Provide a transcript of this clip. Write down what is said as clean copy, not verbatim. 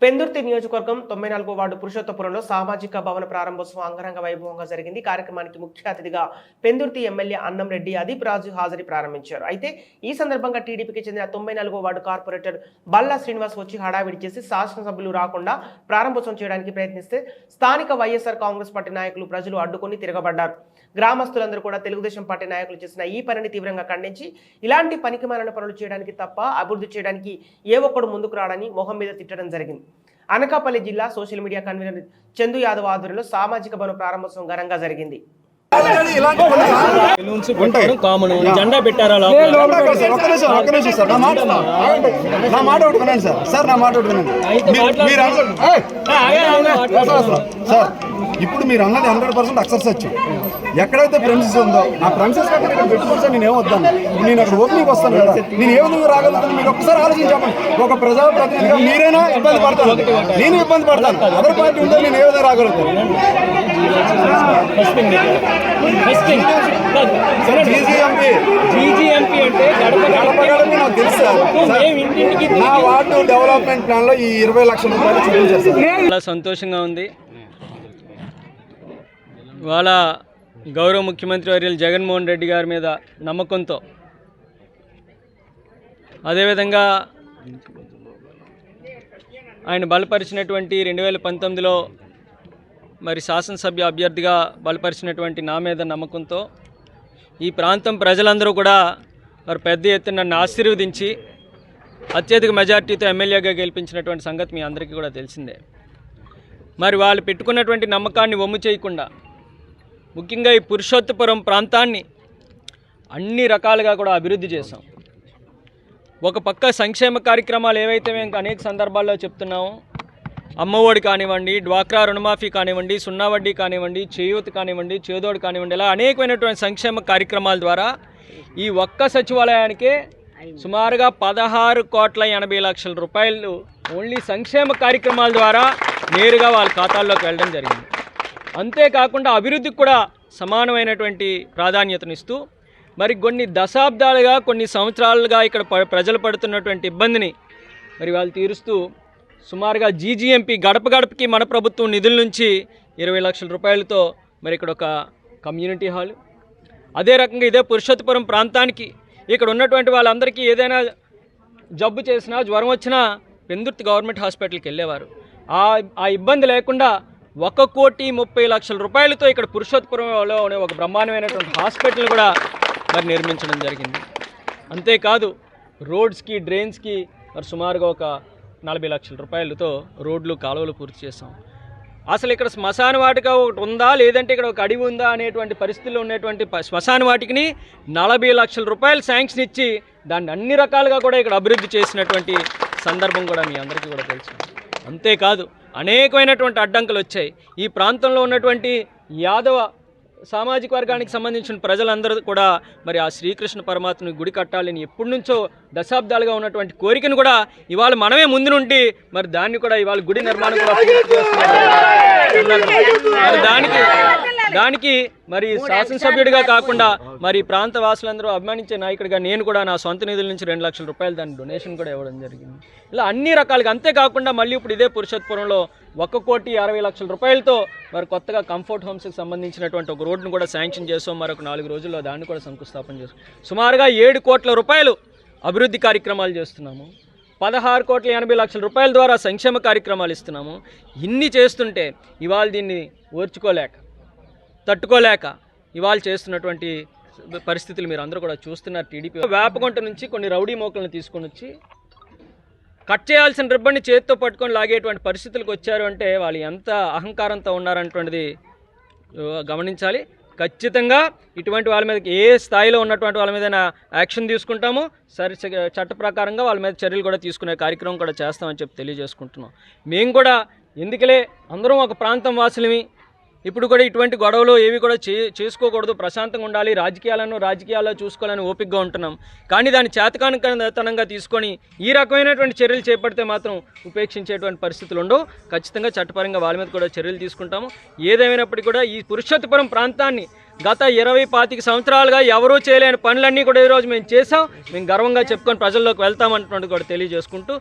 పెందుర్తి నియోజకవర్గం 94వ వార్డు పురుషోత్తపురంలో సామాజిక భవన ప్రారంభోత్సవం అంగరంగ వైభవంగా జరిగింది. కార్యక్రమానికి ముఖ్య అతిథిగా పెందుర్తి ఎమ్మెల్యే అన్నంరెడ్డి అదీప్ రాజు హాజరి ప్రారంభించారు. అయితే ఈ సందర్భంగా టీడీపీకి చెందిన 94వ వార్డు కార్పొరేటర్ బల్లా శ్రీనివాస్ వచ్చి హడావిడి చేసి శాసనసభ్యులు రాకుండా ప్రారంభోత్సవం చేయడానికి ప్రయత్నిస్తే స్థానిక వైఎస్ఆర్ కాంగ్రెస్ పార్టీ నాయకులు ప్రజలు అడ్డుకొని తిరగబడ్డారు. గ్రామస్తులందరూ కూడా తెలుగుదేశం పార్టీ నాయకులు చేసిన ఈ పనిని తీవ్రంగా ఖండించి ఇలాంటి పనికిమాలిన పనులు చేయడానికి తప్ప అభివృద్ధి చేయడానికి ఏ ఒక్కడు ముందుకు రాడని మొహం మీద తిట్టడం జరిగింది. అనకాపల్లి జిల్లా social media convener Chandu Yadav ఆధ్వర్యంలో సామాజిక భవన ప్రారంభోత్సవం ఘనంగా జరిగింది. జెండా పెట్టారా? ఇప్పుడు మీరు అన్నది 100% అక్సెస్. ఎక్కడైతే ప్రెమిసెస్ ఉందో ఆ ప్రెమిసెస్ పెట్టుకోవచ్చు. నేను ఏమొద్దాను, నేను అక్కడ ఓపెనింగ్ వస్తాను కదా, నేను ఏ విధంగా రాగలుగుతాను మీరు ఒక్కసారి ఆలోచించాను. ఒక ప్రజాప్రతినిధిగా మీరైనా ఇబ్బంది పడతాను, నేను ఇబ్బంది పడతాను. అదర్ పార్టీ ఉందో నేను ఏ విధంగా రాగలుగుతాను? నాకు తెలుసు. నా వార్డు డెవలప్మెంట్ ప్లాన్ లో ఈ 20 లక్షల రూపాయలు చూపించారు. చాలా సంతోషంగా ఉంది. వాళ్ళ గౌరవ ముఖ్యమంత్రి వర్యులు జగన్మోహన్ రెడ్డి గారి మీద నమ్మకంతో, అదేవిధంగా ఆయన బలపరిచినటువంటి 2019లో మరి శాసనసభ్య అభ్యర్థిగా బలపరిచినటువంటి నా మీద నమ్మకంతో ఈ ప్రాంతం ప్రజలందరూ కూడా మరి పెద్ద ఎత్తున నన్ను ఆశీర్వదించి అత్యధిక మెజార్టీతో ఎమ్మెల్యేగా గెలిపించినటువంటి సంగతి మీ అందరికీ కూడా తెలిసిందే. మరి వాళ్ళు పెట్టుకున్నటువంటి నమ్మకాన్ని వమ్ము చేయకుండా ముఖ్యంగా ఈ పురుషోత్తపురం ప్రాంతాన్ని అన్ని రకాలుగా కూడా అభివృద్ధి చేశాం. ఒక పక్క సంక్షేమ కార్యక్రమాలు ఏవైతే మేము అనేక సందర్భాల్లో చెప్తున్నామో, అమ్మఒడి కానివ్వండి, డ్వాక్రా రుణమాఫీ కానివ్వండి, సున్నా వడ్డీ కానివ్వండి, చేయూత కానివ్వండి, చేదోడు కానివ్వండి, ఇలా అనేకమైనటువంటి సంక్షేమ కార్యక్రమాల ద్వారా ఈ ఒక్క సచివాలయానికే సుమారుగా 16,80,00,000 రూపాయలు ఓన్లీ సంక్షేమ కార్యక్రమాల ద్వారా నేరుగా వాళ్ళ ఖాతాల్లోకి వెళ్ళడం జరిగింది. అంతేకాకుండా అభివృద్ధికి కూడా సమానమైనటువంటి ప్రాధాన్యతనిస్తూ మరి కొన్ని దశాబ్దాలుగా, కొన్ని సంవత్సరాలుగా ఇక్కడ ప్రజలు పడుతున్నటువంటి ఇబ్బందిని మరి వాళ్ళు తీరుస్తూ సుమారుగా జీజీఎంపీ గడప గడపకి మన ప్రభుత్వం నిధుల నుంచి 20 లక్షల రూపాయలతో మరి ఇక్కడ ఒక కమ్యూనిటీ హాల్, అదే రకంగా ఇదే పురుషోత్తపురం ప్రాంతానికి ఇక్కడ ఉన్నటువంటి వాళ్ళందరికీ ఏదైనా జబ్బు చేసినా, జ్వరం వచ్చినా పెందుర్తి గవర్నమెంట్ హాస్పిటల్కి వెళ్ళేవారు. ఆ ఇబ్బంది లేకుండా 1,30,00,000 రూపాయలతో ఇక్కడ పురుషోత్తపురంలో ఒక బ్రహ్మాండమైనటువంటి హాస్పిటల్ కూడా మరి నిర్మించడం జరిగింది. అంతేకాదు రోడ్స్కి, డ్రైన్స్కి మరి సుమారుగా ఒక 40 లక్షల రూపాయలతో రోడ్లు, కాలువలు పూర్తి చేస్తాం. అసలు ఇక్కడ శ్మశాన వాటిక ఒకటి ఉందా, లేదంటే ఇక్కడ ఒక అడవి ఉందా అనేటువంటి పరిస్థితుల్లో ఉన్నటువంటి శ్మశాన వాటికని 40 లక్షల రూపాయలు శాంక్షన్ ఇచ్చి దాన్ని అన్ని రకాలుగా కూడా ఇక్కడ అభివృద్ధి చేసినటువంటి సందర్భం కూడా మీ అందరికీ కూడా తెలుసు. అంతేకాదు అనేకమైనటువంటి అడ్డంకులు వచ్చాయి. ఈ ప్రాంతంలో ఉన్నటువంటి యాదవ సామాజిక వర్గానికి సంబంధించిన ప్రజలందరూ కూడా మరి ఆ శ్రీకృష్ణ పరమాత్మని గుడి కట్టాలని ఎప్పటి నుంచో దశాబ్దాలుగా ఉన్నటువంటి కోరికను కూడా ఇవాళ మనమే ముందు నుండి మరి దాన్ని కూడా ఇవాళ గుడి నిర్మాణం కూడా పూర్తి చేస్తున్నారు. దానికి మరి శాసనసభ్యుడిగా కాకుండా మరి ప్రాంత వాసులందరూ అభిమానించే నాయకుడిగా నేను కూడా నా సొంత నిధుల నుంచి 2 లక్షల రూపాయలు దాని డొనేషన్ కూడా ఇవ్వడం జరిగింది. ఇలా అన్ని రకాలుగా. అంతేకాకుండా మళ్ళీ ఇప్పుడు ఇదే పురుషోత్తపురంలో 1,60,00,000 రూపాయలతో మరి కొత్తగా కంఫర్ట్ హోమ్స్కి సంబంధించినటువంటి ఒక రోడ్డును కూడా శాంక్షన్ చేసాం. మరొక 4 రోజుల్లో దాన్ని కూడా శంకుస్థాపన చేస్తాం. సుమారుగా 7 కోట్ల రూపాయలు అభివృద్ధి కార్యక్రమాలు చేస్తున్నాము. 16,80,00,000 రూపాయల ద్వారా సంక్షేమ కార్యక్రమాలు ఇస్తున్నాము. ఇన్ని చేస్తుంటే ఇవాళ దీన్ని ఓర్చుకోలేక, తట్టుకోలేక ఇవాళ చేస్తున్నటువంటి పరిస్థితులు మీరు అందరూ కూడా చూస్తున్నారు. టీడీపీ వేపగుంట నుంచి కొన్ని రౌడీ మోకలను తీసుకొని వచ్చి కట్ చేయాల్సిన రిబ్బన్ని చేతితో పట్టుకొని లాగేటువంటి పరిస్థితులకు వచ్చారు అంటే వాళ్ళు ఎంత అహంకారంతో ఉన్నారనేటువంటిది గమనించాలి. ఖచ్చితంగా ఇటువంటి వాళ్ళ మీద ఏ స్థాయిలో ఉన్నటువంటి వాళ్ళ మీద యాక్షన్ తీసుకుంటామో, చట్ట ప్రకారంగా వాళ్ళ మీద చర్యలు కూడా తీసుకునే కార్యక్రమం కూడా చేస్తామని చెప్పి తెలియజేసుకుంటున్నాం. మేము కూడా ఎందుకలే అందరం ఒక ప్రాంతం వాసులమి, ఇప్పుడు కూడా ఇటువంటి గొడవలు ఏవి కూడా చేసుకోకూడదు, ప్రశాంతంగా ఉండాలి, రాజకీయాల్లో చూసుకోవాలని ఓపికగా ఉంటున్నాం. కానీ దాన్ని చేతకానితనంగా తీసుకొని ఈ రకమైనటువంటి చర్యలు చేపడితే మాత్రం ఉపేక్షించేటువంటి పరిస్థితులు ఉండవు. ఖచ్చితంగా చట్టపరంగా వాళ్ళ మీద కూడా చర్యలు తీసుకుంటాము. ఏదేమైనప్పటికీ కూడా ఈ పురుషోత్తపురం ప్రాంతాన్ని గత 20-25 సంవత్సరాలుగా ఎవరూ చేయలేని పనులన్నీ కూడా ఈరోజు మేము చేసాం. మేము గర్వంగా చెప్పుకొని ప్రజల్లోకి వెళ్తామన్నటువంటి కూడా తెలియజేసుకుంటూ